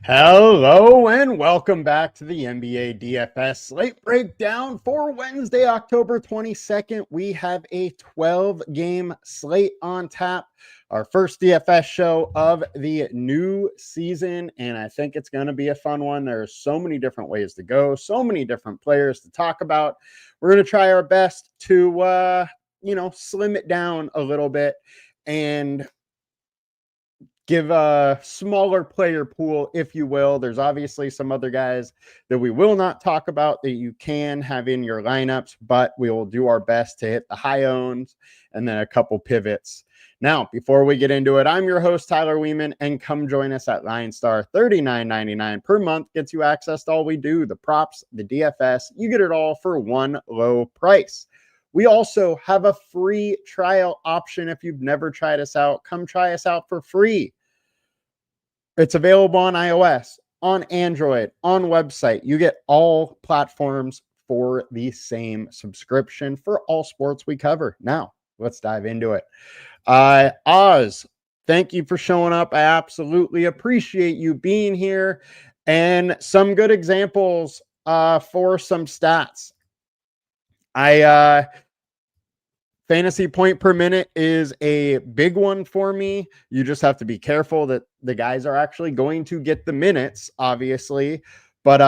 Hello and welcome back to the NBA DFS Slate Breakdown for Wednesday, October 22nd. We have a 12-game slate on tap, our first DFS show of the new season, and I think it's going to be a fun one. There's so many different ways to go, so many different players to talk about. We're going to try our best to, slim it down a little bit and give a smaller player pool, if you will. There's obviously some other guys that we will not talk about that you can have in your lineups, but we will do our best to hit the high owns and then a couple pivots. Now, before we get into it, I'm your host, Tyler Wiemann, and come join us at LionStar. $39.99 per month gets you access to all we do, the props, the DFS. You get it all for one low price. We also have a free trial option. If you've never tried us out, come try us out for free. It's available on iOS, on Android, on website. You get all platforms for the same subscription for all sports we cover. Now, let's dive into it. Oz, thank you for showing up. I absolutely appreciate you being here. And some good examples for some stats. Fantasy point per minute is a big one for me. You just have to be careful that the guys are actually going to get the minutes, obviously. But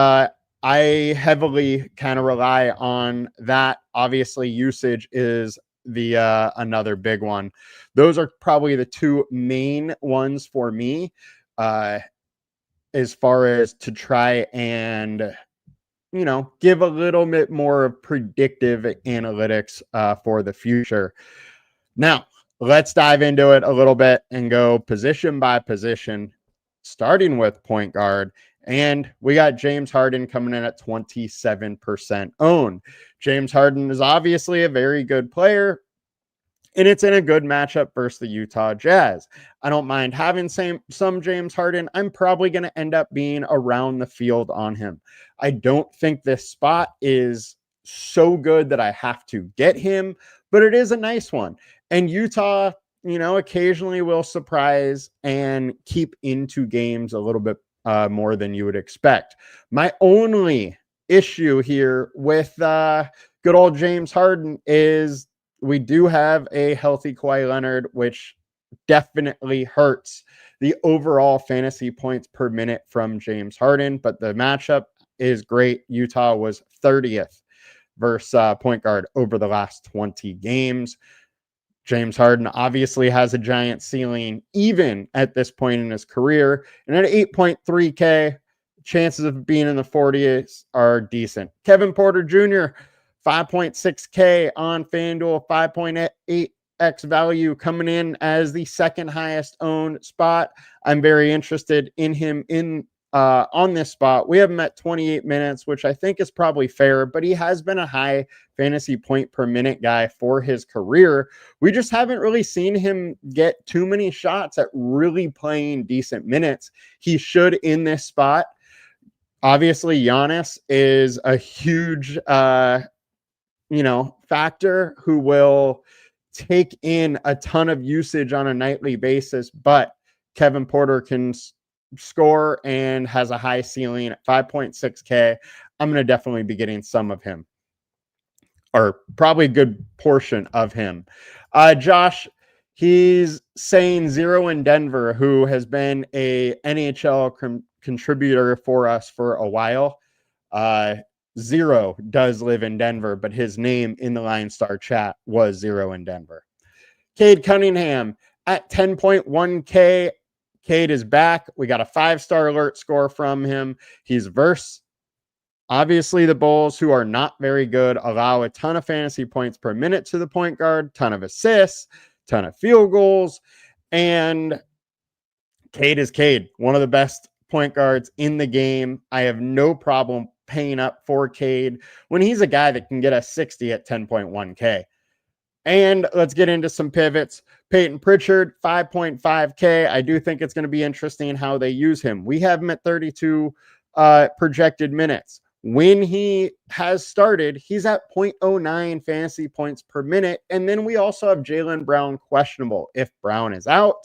I heavily kind of rely on that. Obviously, usage is the another big one. Those are probably the two main ones for me as far as to try and give a little bit more of predictive analytics for the future. Now, let's dive into it a little bit and go position by position, starting with point guard. And we got James Harden coming in at 27% owned. James Harden is obviously a very good player, and it's in a good matchup versus the Utah Jazz. I don't mind having some James Harden. I'm probably going to end up being around the field on him. I don't think this spot is so good that I have to get him, but it is a nice one. And Utah, occasionally will surprise and keep into games a little bit more than you would expect. My only issue here with good old James Harden is we do have a healthy Kawhi Leonard, which definitely hurts the overall fantasy points per minute from James Harden, but the matchup is great. Utah was 30th versus point guard over the last 20 games. James Harden obviously has a giant ceiling, even at this point in his career. And at 8.3K, chances of being in the 40s are decent. Kevin Porter Jr., 5.6K on FanDuel, 5.8x value coming in as the second highest owned spot. I'm very interested in him on this spot. We have him at 28 minutes, which I think is probably fair, but he has been a high fantasy point per minute guy for his career. We just haven't really seen him get too many shots at really playing decent minutes. He should in this spot. Obviously, Giannis is a huge factor who will take in a ton of usage on a nightly basis, but Kevin Porter can score and has a high ceiling at 5.6K. I'm going to definitely be getting some of him, or probably a good portion of him. Josh, he's saying zero in Denver, who has been a NHL contributor for us for a while. Zero does live in Denver, but his name in the LionStar chat was Zero in Denver. Cade Cunningham at 10.1K. Cade is back. We got a 5-star alert score from him. He's versus, obviously, the Bulls, who are not very good, allow a ton of fantasy points per minute to the point guard, ton of assists, ton of field goals, and Cade is Cade, one of the best point guards in the game. I have no problem paying up for Cade when he's a guy that can get a 60 at 10.1K. And let's get into some pivots. Peyton Pritchard, 5.5K. I do think it's going to be interesting how they use him. We have him at 32 projected minutes. When he has started, he's at 0.09 fantasy points per minute. And then we also have Jaylen Brown questionable. If Brown is out,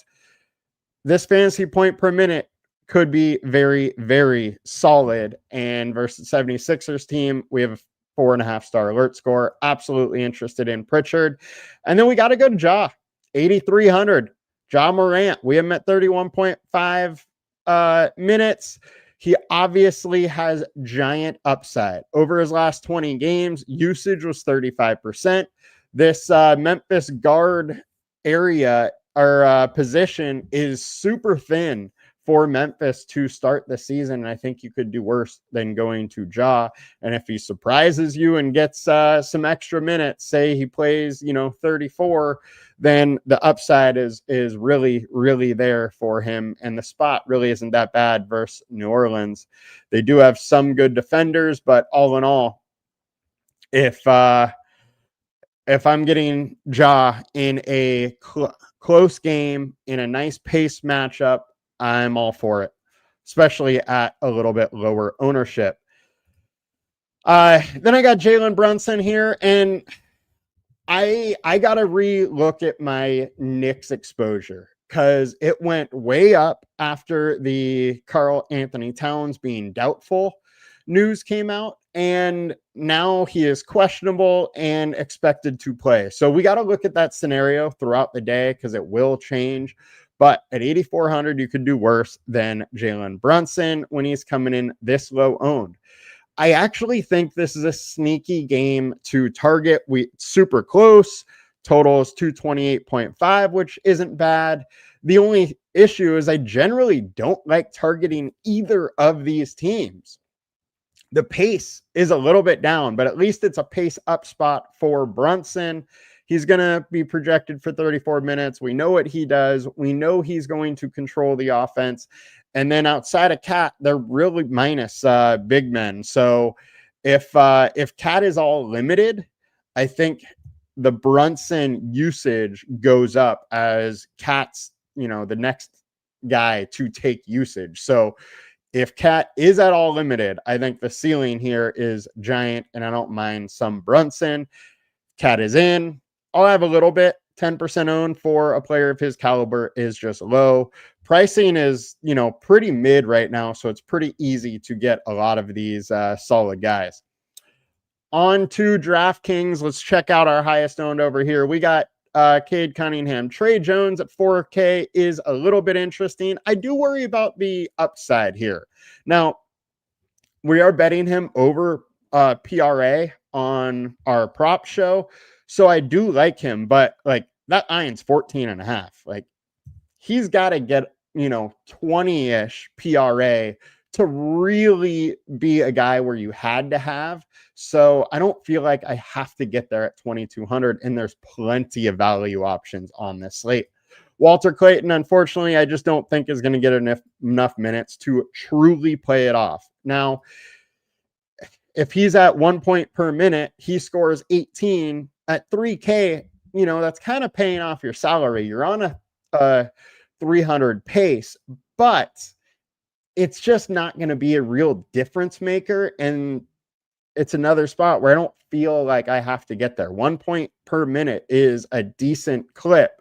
this fantasy point per minute could be very, very solid. And versus 76ers team, we have a 4.5-star alert score. Absolutely interested in Pritchard. And then we got to go to Ja, 8,300. Ja Morant, we have him at 31.5 minutes. He obviously has giant upside. Over his last 20 games, usage was 35%. This Memphis guard area or position is super thin for Memphis to start the season. And I think you could do worse than going to Ja. And if he surprises you and gets some extra minutes, say he plays, 34, then the upside is really, really there for him. And the spot really isn't that bad versus New Orleans. They do have some good defenders, but all in all, if I'm getting Ja in a close game, in a nice pace matchup, I'm all for it, especially at a little bit lower ownership. Then I got Jalen Brunson here, and I got to re-look at my Knicks exposure because it went way up after the Karl Anthony Towns being doubtful news came out, and now he is questionable and expected to play. So we got to look at that scenario throughout the day because it will change. But at 8,400, you could do worse than Jalen Brunson when he's coming in this low owned. I actually think this is a sneaky game to target. Super close. Total is 228.5, which isn't bad. The only issue is I generally don't like targeting either of these teams. The pace is a little bit down, but at least it's a pace up spot for Brunson. He's going to be projected for 34 minutes. We know what he does. We know he's going to control the offense. And then outside of Cat, they're really minus big men. So if Cat is all limited, I think the Brunson usage goes up as Cat's, the next guy to take usage. So if Cat is at all limited, I think the ceiling here is giant, and I don't mind some Brunson. Cat is in. I'll have a little bit. 10% owned for a player of his caliber is just low. Pricing is, pretty mid right now, so it's pretty easy to get a lot of these solid guys. On to DraftKings. Let's check out our highest owned over here. We got Cade Cunningham. Trey Jones at 4K is a little bit interesting. I do worry about the upside here. Now, we are betting him over PRA on our prop show. So I do like him, but like that iron's 14.5. Like he's got to get, 20-ish PRA to really be a guy where you had to have. So I don't feel like I have to get there at 2,200, and there's plenty of value options on this slate. Walter Clayton, unfortunately, I just don't think is going to get enough minutes to truly play it off. Now, if he's at 1 point per minute, he scores 18 at 3K, that's kind of paying off your salary. You're on a 300 pace, but it's just not going to be a real difference maker. And it's another spot where I don't feel like I have to get there. 1 point per minute is a decent clip.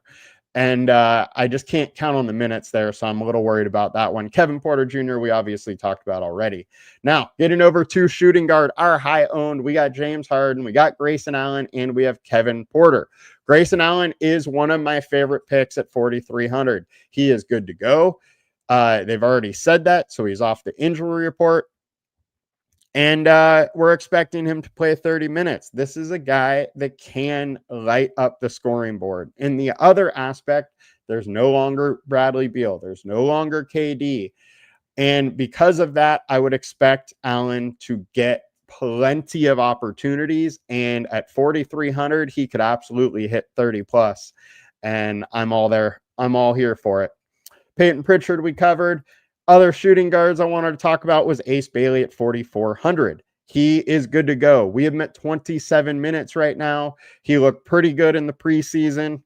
And I just can't count on the minutes there, so I'm a little worried about that one. Kevin Porter Jr., we obviously talked about already. Now, getting over to shooting guard, our high-owned, we got James Harden, we got Grayson Allen, and we have Kevin Porter. Grayson Allen is one of my favorite picks at 4,300. He is good to go. They've already said that, so he's off the injury report. And we're expecting him to play 30 minutes. This is a guy that can light up the scoring board. In the other aspect, there's no longer Bradley Beal. There's no longer KD. And because of that, I would expect Allen to get plenty of opportunities. And at 4,300, he could absolutely hit 30 plus. And I'm all there. I'm all here for it. Peyton Pritchard, we covered. Other shooting guards I wanted to talk about was Ace Bailey at 4,400. He is good to go. We have him at 27 minutes right now. He looked pretty good in the preseason.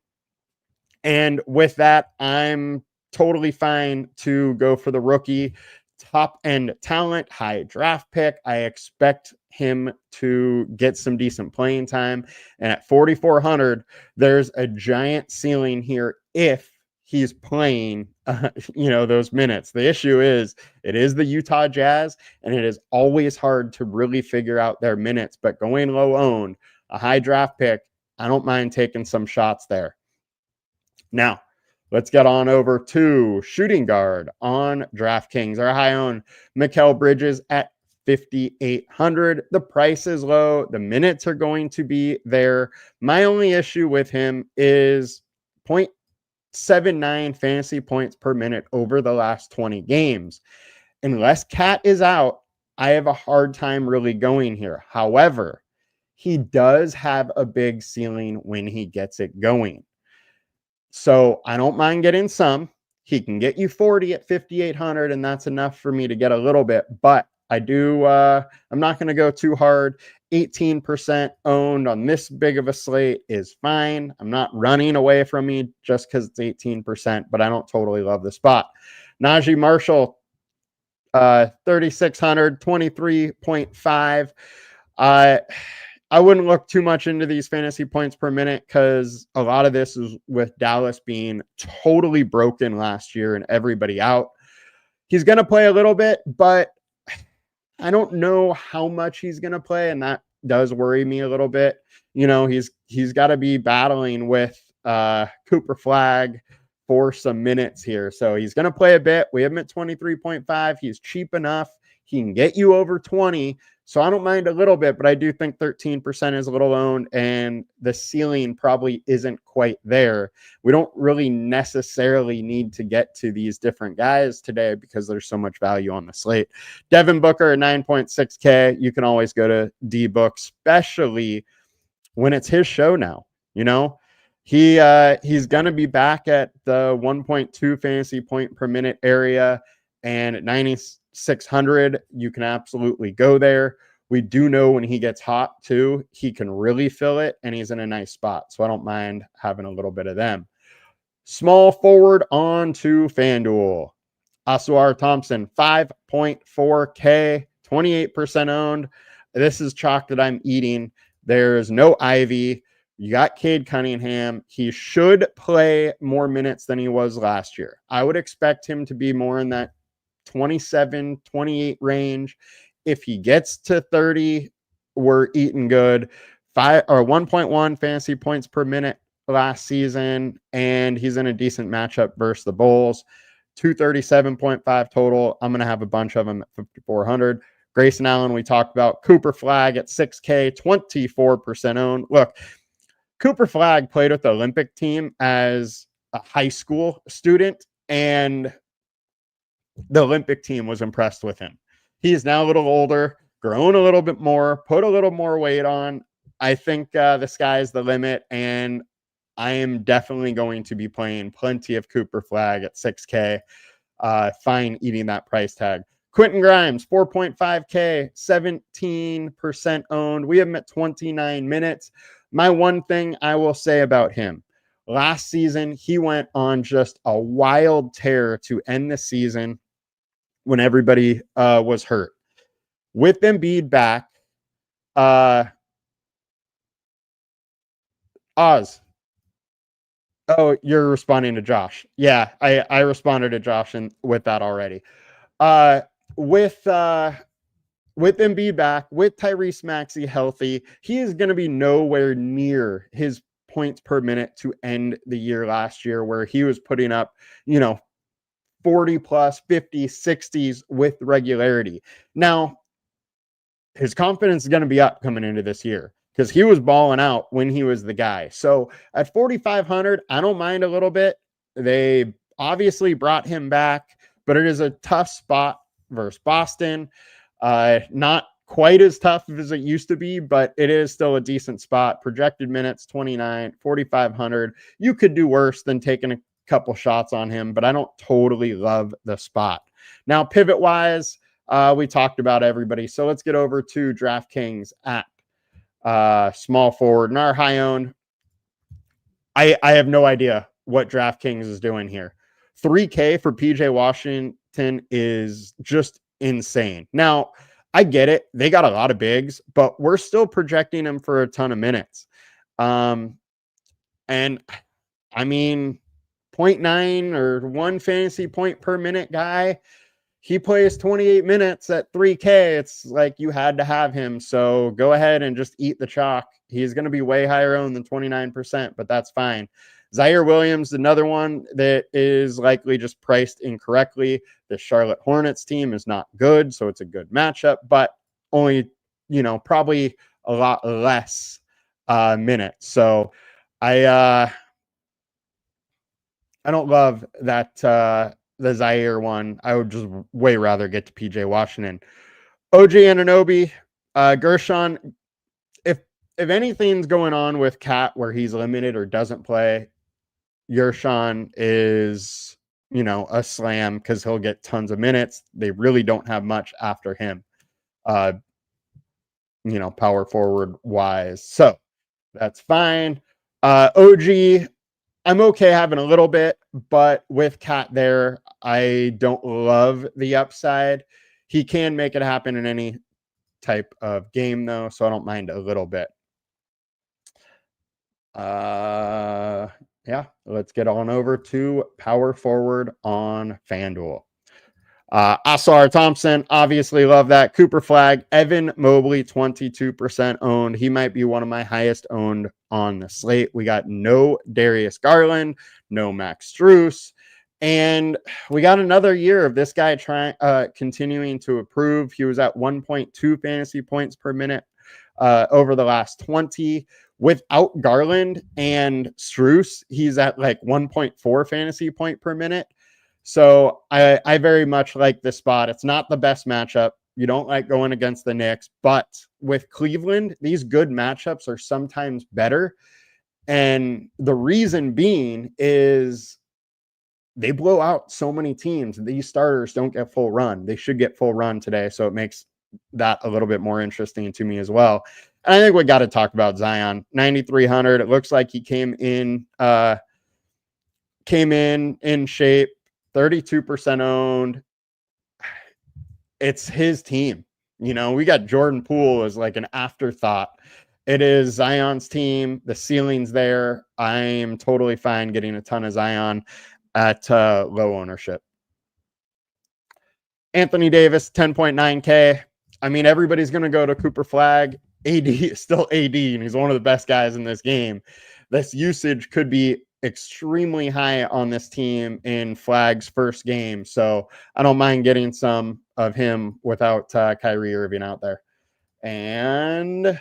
And with that, I'm totally fine to go for the rookie. Top end talent, high draft pick. I expect him to get some decent playing time. And at 4,400, there's a giant ceiling here if he's playing, those minutes. The issue is it is the Utah Jazz, and it is always hard to really figure out their minutes. But going low owned, a high draft pick, I don't mind taking some shots there. Now, let's get on over to shooting guard on DraftKings. Our high owned Mikal Bridges at 5,800. The price is low. The minutes are going to be there. My only issue with him is 0.79 fantasy points per minute over the last 20 games. Unless Cat is out, I have a hard time really going here. However, he does have a big ceiling when he gets it going. So I don't mind getting some. He can get you 40 at 5,800, and that's enough for me to get a little bit. But I'm not going to go too hard. 18% owned on this big of a slate is fine. I'm not running away from me just because it's 18%, but I don't totally love the spot. Najee Marshall, 3,600, 23.5. I wouldn't look too much into these fantasy points per minute because a lot of this is with Dallas being totally broken last year and everybody out. He's going to play a little bit, but I don't know how much he's going to play, and that does worry me a little bit. He's got to be battling with Cooper Flagg for some minutes here. So he's going to play a bit. We have him at 23.5. He's cheap enough. He can get you over 20. So I don't mind a little bit, but I do think 13% is a little owned, and the ceiling probably isn't quite there. We don't really necessarily need to get to these different guys today because there's so much value on the slate. Devin Booker at 9.6K. You can always go to D-Book, especially when it's his show now. He's going to be back at the 1.2 fantasy point per minute area, and at 9,600, you can absolutely go there. We do know when he gets hot too, he can really fill it, and he's in a nice spot. So I don't mind having a little bit of them. Small forward on to FanDuel. Asuar Thompson, 5.4K, 28% owned. This is chalk that I'm eating. There's no Ivy. You got Cade Cunningham. He should play more minutes than he was last year. I would expect him to be more in that 27, 28 range. If he gets to 30, we're eating good. 1.1 fantasy points per minute last season, and he's in a decent matchup versus the Bulls. 237.5 total. I'm going to have a bunch of them at 5,400. Grayson Allen, we talked about. Cooper Flagg at 6K, 24% owned. Look, Cooper Flagg played with the Olympic team as a high school student, and the Olympic team was impressed with him. He's now a little older, grown a little bit more, put a little more weight on. I think the sky's the limit, and I am definitely going to be playing plenty of Cooper Flagg at 6K. Fine eating that price tag. Quentin Grimes, 4.5K, 17% owned. We have him at 29 minutes. My one thing I will say about him, last season, he went on just a wild tear to end the season when everybody was hurt. With Embiid back, Oz. Oh, you're responding to Josh. Yeah, I responded to Josh with that already. With Embiid back, with Tyrese Maxey healthy, he is going to be nowhere near his points per minute to end the year last year, where he was putting up, 40 plus, 50, 60s with regularity. Now, his confidence is going to be up coming into this year because he was balling out when he was the guy. So at 4,500, I don't mind a little bit. They obviously brought him back, but it is a tough spot versus Boston. Not quite as tough as it used to be, but it is still a decent spot. Projected minutes, 29, 4,500. You could do worse than taking a couple shots on him, but I don't totally love the spot. Now, pivot wise, we talked about everybody. So let's get over to DraftKings app. Small forward and our high owned. I have no idea what DraftKings is doing here. 3K for PJ Washington is just insane. Now, I get it. They got a lot of bigs, but we're still projecting him for a ton of minutes. And I mean, 0.9 or 1 fantasy point per minute guy. He plays 28 minutes at 3K. It's like you had to have him. So go ahead and just eat the chalk. He's going to be way higher owned than 29%, but that's fine. Zaire Williams, another one that is likely just priced incorrectly. The Charlotte Hornets team is not good, so it's a good matchup, but only, probably a lot less minutes. So I don't love that the Zaire one. I would just way rather get to PJ Washington. OG Anunoby, Gershon. If anything's going on with Cat where he's limited or doesn't play, Gershon is, a slam because he'll get tons of minutes. They really don't have much after him, power forward wise. So that's fine. OG, I'm okay having a little bit, but with Cat there, I don't love the upside. He can make it happen in any type of game, though, so I don't mind a little bit. Yeah, let's get on over to power forward on FanDuel. Asar Thompson, obviously love that. Cooper Flag, Evan Mobley, 22% owned. He might be one of my highest owned on the slate. We got no Darius Garland, no Max Strus, and we got another year of this guy continuing to improve. He was at 1.2 fantasy points per minute over the last 20. Without Garland and Strus, he's at like 1.4 fantasy point per minute. So I very much like this spot. It's not the best matchup. You don't like going against the Knicks, but with Cleveland, these good matchups are sometimes better. And the reason being is they blow out so many teams. These starters don't get full run. They should get full run today. So it makes that a little bit more interesting to me as well. And I think we got to talk about Zion. 9,300. It looks like he came in shape. 32% owned. It's his team. We got Jordan Poole as like an afterthought. It is Zion's team. The ceiling's there. I'm totally fine getting a ton of Zion at low ownership. Anthony Davis, 10.9K. I mean, everybody's going to go to Cooper Flag. AD is still AD, and he's one of the best guys in this game. This usage could be extremely high on this team in Flag's first game. So I don't mind getting some of him without Kyrie Irving out there. And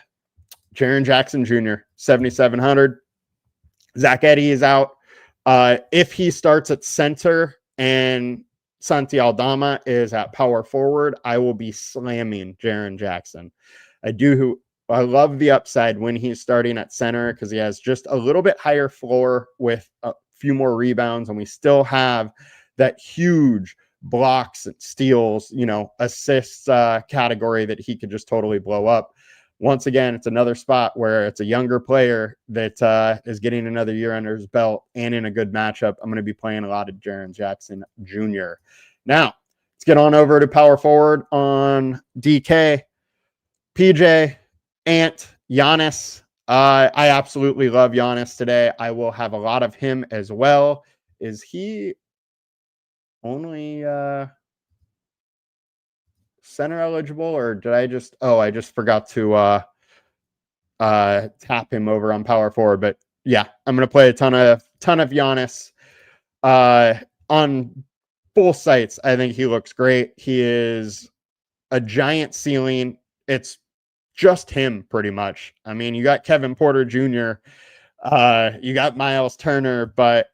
Jaren Jackson Jr., 7,700. Zach Edey is out. If he starts at center and Santi Aldama is at power forward, I will be slamming Jaren Jackson. I love the upside when he's starting at center because he has just a little bit higher floor with a few more rebounds, and we still have that huge blocks and steals, assists category that he could just totally blow up. Once again, it's another spot where it's a younger player that is getting another year under his belt and in a good matchup. I'm going to be playing a lot of Jaren Jackson Jr. Now, let's get on over to power forward on DK. PJ, Ant, Giannis. I absolutely love Giannis today. I will have a lot of him as well. Is he only center eligible, or did I just forgot to tap him over on power forward? But yeah, I'm gonna play a ton of Giannis on both sites. I think he looks great. He is a giant ceiling. It's just him pretty much. I mean, you got Kevin Porter Jr., you got Miles Turner, but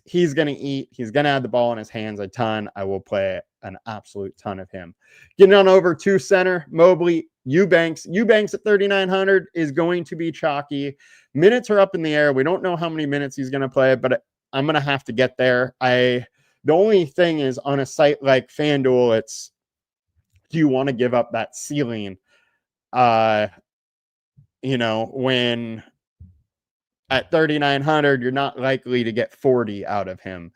he's going to eat. He's going to have the ball in his hands a ton. I will play an absolute ton of him. Getting on over to center, Mobley, Eubanks. Eubanks at 3,900 is going to be chalky. Minutes are up in the air. We don't know how many minutes he's going to play, but I'm going to have to get there. The only thing is on a site like FanDuel, it's, do you want to give up that ceiling? When at 3,900, you're not likely to get 40 out of him.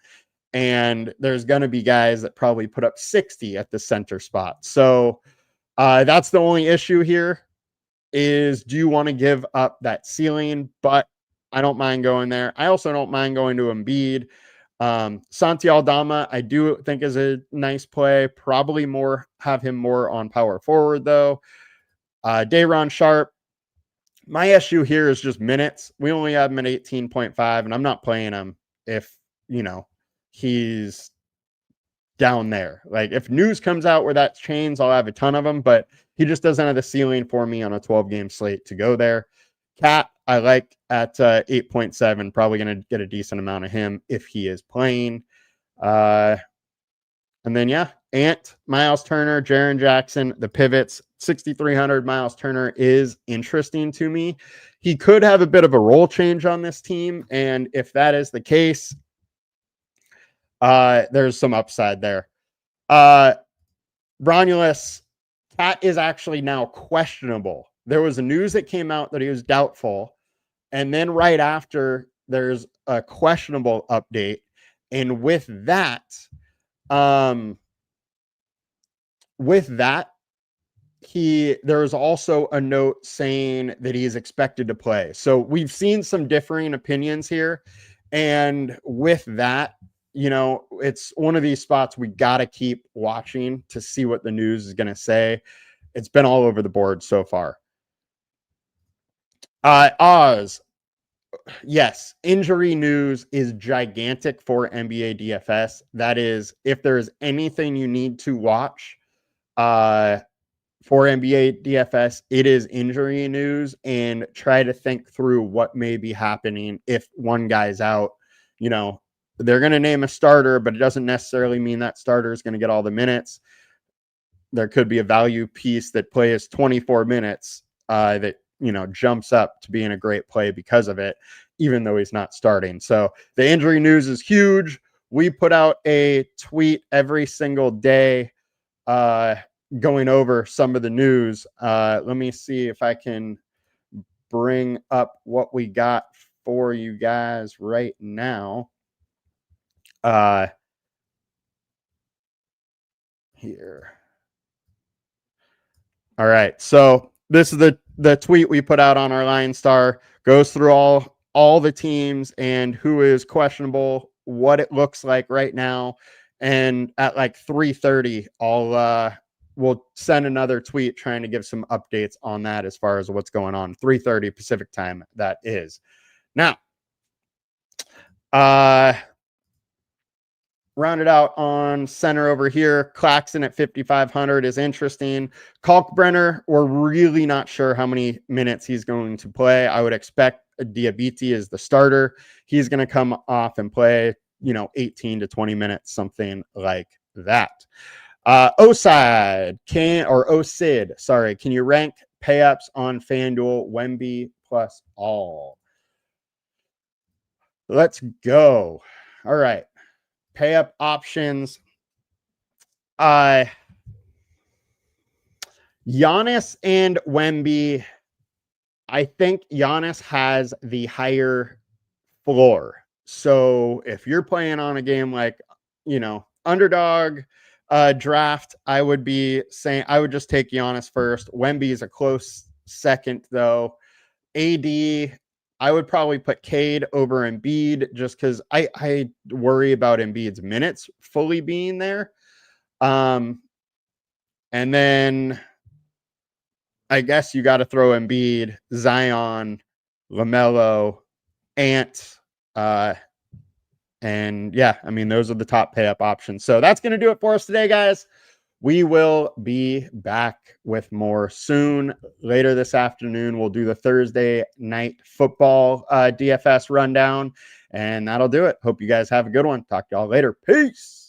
And there's going to be guys that probably put up 60 at the center spot. So that's the only issue here is, do you want to give up that ceiling? But I don't mind going there. I also don't mind going to Embiid. Santi Aldama, I do think is a nice play. Probably have him more on power forward though. Day'Ron Sharp. My issue here is just minutes. We only have him at 18.5, and I'm not playing him if, he's down there. Like if news comes out where that's changed, I'll have a ton of them, but he just doesn't have the ceiling for me on a 12-game slate to go there. Cat, I like at 8.7, probably going to get a decent amount of him if he is playing. And then, Ant, Miles Turner, Jaren Jackson, the pivots, 6,300. Miles Turner is interesting to me. He could have a bit of a role change on this team. And if that is the case, there's some upside there. Romulus, Cat is actually now questionable. There was a news that came out that he was doubtful. And then right after, there's a questionable update. And with that, there's also a note saying that he is expected to play. So we've seen some differing opinions here. And with that, it's one of these spots we got to keep watching to see what the news is going to say. It's been all over the board so far. Oz. Yes, injury news is gigantic for NBA DFS. That is, if there's anything you need to watch for NBA DFS, it is injury news, and try to think through what may be happening if one guy's out. They're going to name a starter, but it doesn't necessarily mean that starter is going to get all the minutes. There could be a value piece that plays 24 minutes that jumps up to being a great play because of it, even though he's not starting. So the injury news is huge. We put out a tweet every single day going over some of the news. Let me see if I can bring up what we got for you guys right now. Here. All right. So this is the tweet we put out on our Line Star. Goes through all the teams and who is questionable, what it looks like right now. And at like 3:30, we'll send another tweet trying to give some updates on that as far as what's going on. 3:30 Pacific time, that is. Now, rounded out on center over here. Claxton at 5,500 is interesting. Kalkbrenner, we're really not sure how many minutes he's going to play. I would expect Diabiti is the starter. He's going to come off and play, 18 to 20 minutes, something like that. OSID, can you rank payups on FanDuel, Wemby plus all? Let's go. All right. Pay up options. Giannis and Wemby. I think Giannis has the higher floor. So if you're playing on a game like, underdog draft, I would be saying I would just take Giannis first. Wemby is a close second, though. AD, I would probably put Cade over Embiid just because I worry about Embiid's minutes fully being there. And then I guess you got to throw Embiid, Zion, LaMelo, Ant. And those are the top pay up options. So that's going to do it for us today, guys. We will be back with more soon. Later this afternoon, we'll do the Thursday night football DFS rundown, and that'll do it. Hope you guys have a good one. Talk to y'all later. Peace.